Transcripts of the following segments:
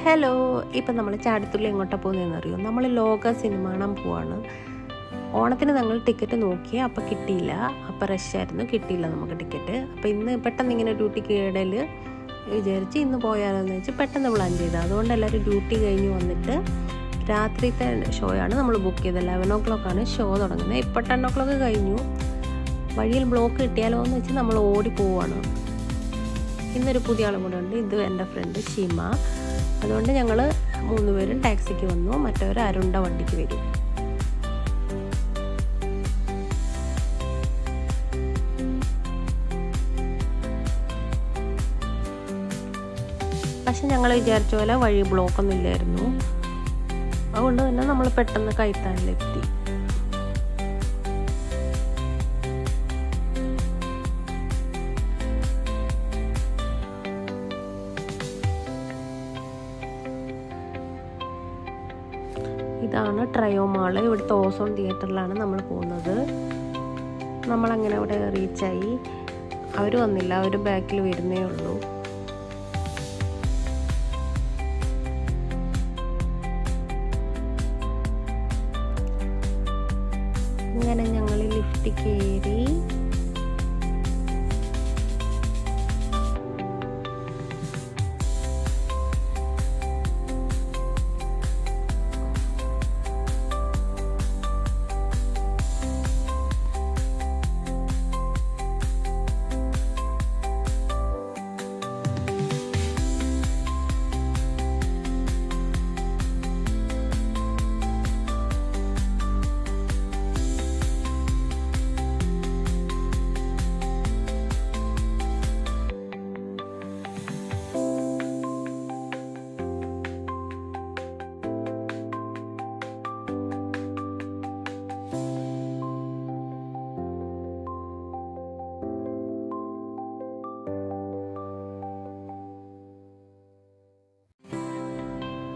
Hello, ഇപ്പം നമ്മൾ ചാടിത്തുള്ളി എങ്ങോട്ടാണ് പോകുന്നതെന്ന് അറിയോ? നമ്മൾ ലോക സിനിമ കാണാൻ പോവാണ്. ഓണത്തിന് ഞങ്ങൾ ടിക്കറ്റ് നോക്കി, അപ്പോൾ കിട്ടിയില്ല. അപ്പോൾ റഷായിരുന്നു, കിട്ടിയില്ല നമുക്ക് ടിക്കറ്റ്. അപ്പോൾ ഇന്ന് പെട്ടെന്ന് ഇങ്ങനെ ഡ്യൂട്ടിക്ക് ഇടയിൽ വിചാരിച്ച് ഇന്ന് പോയാലോന്ന് വെച്ച് പെട്ടെന്ന് പ്ലാൻ ചെയ്തത്. അതുകൊണ്ട് എല്ലാവരും ഡ്യൂട്ടി കഴിഞ്ഞ് വന്നിട്ട് രാത്രിത്തെ ഷോയാണ് നമ്മൾ ബുക്ക് ചെയ്തത്. 11 ഷോ തുടങ്ങുന്നത്. ഇപ്പോൾ 10 കഴിഞ്ഞു. വഴിയിൽ ബ്ലോക്ക് കിട്ടിയാലോ എന്ന് വെച്ച് നമ്മൾ ഓടി പോവാണ്. ഇന്നൊരു പുതിയ ആളും കൂടെ ഉണ്ട്. ഇത് എൻ്റെ ഫ്രണ്ട് ഷിമ. അതുകൊണ്ട് ഞങ്ങൾ 3 പേരും ടാക്സിക്ക് വന്നു. മറ്റവർ അരുണ്ട വണ്ടിക്ക് വരും. പക്ഷെ ഞങ്ങൾ വിചാരിച്ച പോലെ വഴി ബ്ലോക്കൊന്നും ഇല്ലായിരുന്നു. അതുകൊണ്ട് തന്നെ നമ്മൾ പെട്ടെന്ന് കൈത്താനിലെത്തി. ഇതാണ് ട്രയോ മാള്. ഇവിടുത്തെ ഓസോൺ തിയേറ്ററിലാണ് നമ്മൾ പോകുന്നത്. നമ്മളങ്ങനെ അവിടെ റീച്ചായി. അവർ വന്നില്ല, അവർ ബാക്കിൽ വരുന്നേ ഉള്ളൂ. അങ്ങനെ ഞങ്ങൾ ലിഫ്റ്റ് കയറി.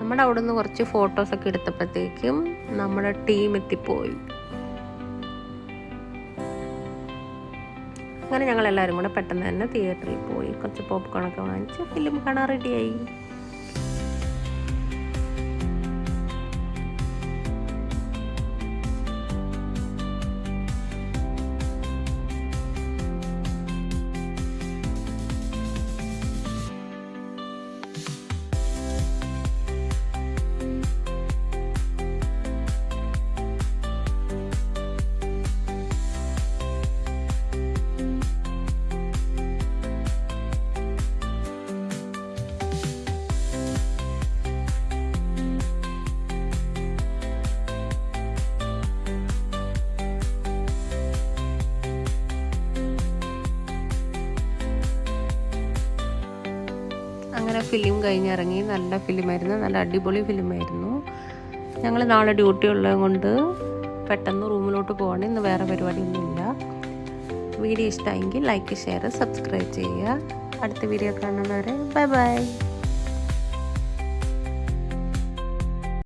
നമ്മുടെ അവിടെ നിന്ന് കുറച്ച് ഫോട്ടോസൊക്കെ എടുത്തപ്പോഴത്തേക്കും നമ്മുടെ ടീം എത്തിപ്പോയി. അങ്ങനെ ഞങ്ങൾ എല്ലാവരും കൂടെ പെട്ടെന്ന് തന്നെ തിയേറ്ററിൽ പോയി. കുറച്ച് പോപ്കോണൊക്കെ വാങ്ങിച്ച് ഫിലിം കാണാൻ റെഡിയായി. അങ്ങനെ ഫിലിം കഴിഞ്ഞിറങ്ങി. നല്ല ഫിലിമായിരുന്നു, നല്ല അടിപൊളി ഫിലിമായിരുന്നു. ഞങ്ങൾ നാളെ ഡ്യൂട്ടി ഉള്ളത് കൊണ്ട് പെട്ടെന്ന് റൂമിലോട്ട് പോകണം. ഇന്ന് വേറെ പരിപാടിയൊന്നുമില്ല. വീഡിയോ ഇഷ്ടമായെങ്കിൽ ലൈക്ക്, ഷെയർ, സബ്സ്ക്രൈബ് ചെയ്യുക. അടുത്ത വീഡിയോ കാണുന്നവരെ ബൈ ബൈ.